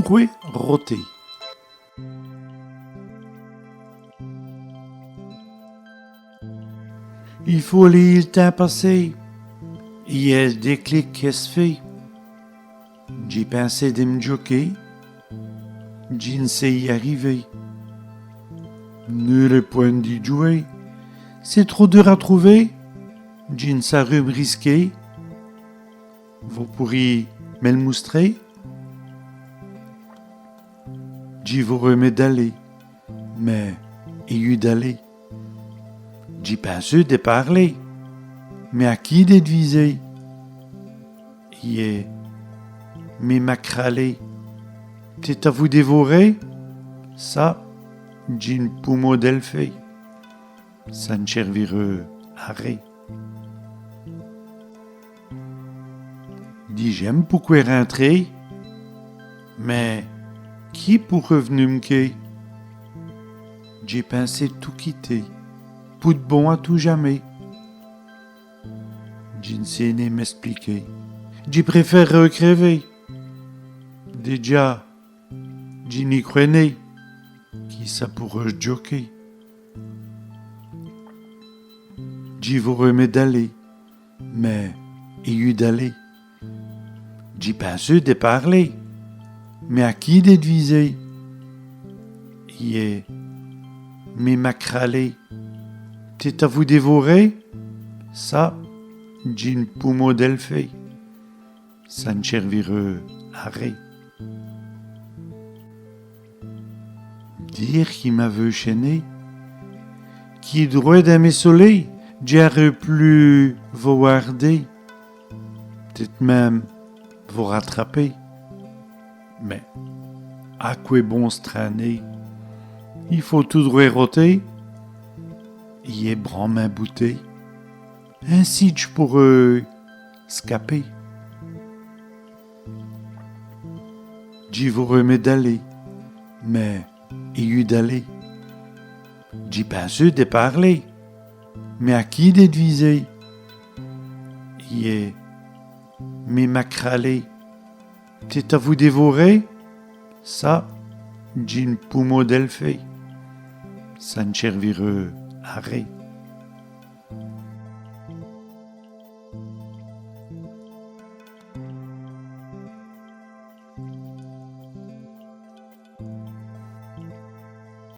Tidroué roté. Il faut le temps passer. Il y a le déclic qui se fait. J'ai pensé de me joquer. Je ne sais y arriver. Nul point d'y jouer. C'est trop dur à trouver. Je ne sais me risquer. Vous pourriez me le moustrer. J'y vous remets d'aller. Mais, il y a eu d'aller. J'y pense de parler. Mais à qui d'être visé? Y est, mais macralé. T'es à vous dévorer? Ça, j'ai une poumo d'elfé. Ça ne servira à rien. Dis j'aime pourquoi rentrer. Mais, qui pour revenu me quai? J'ai pensé tout quitter. Pour de bon à tout jamais. Je ne sais ni m'expliquer. Je préfère recrever. Déjà, je n'y croyais. Qui ça pourrait joker? J'y vous remets d'aller. Mais, il y a eu d'aller. J'y pense de parler. Mais à qui d'être visé? Y est, mais macralé. T'es à vous dévorer? Ça, j'ai une poumo d'elfé. Ça ne servira à rien. Dire qui m'avait chaîné, qui droit dans mes soleils, j'aurais plus vous warder, peut-être même vous rattraper. Mais, à quoi bon se traîner? Il faut tout droit roter. Y est bras main bouté. Ainsi je pourrais scaper. J'y vous remets d'aller. Mais, il y a eu d'aller. J'y pense de parler. Mais à qui d'être visé? Y est, mais macralé. T'es à vous dévorer? Ça, j'ai une poumo d'elfé. Ça ne servira à rien.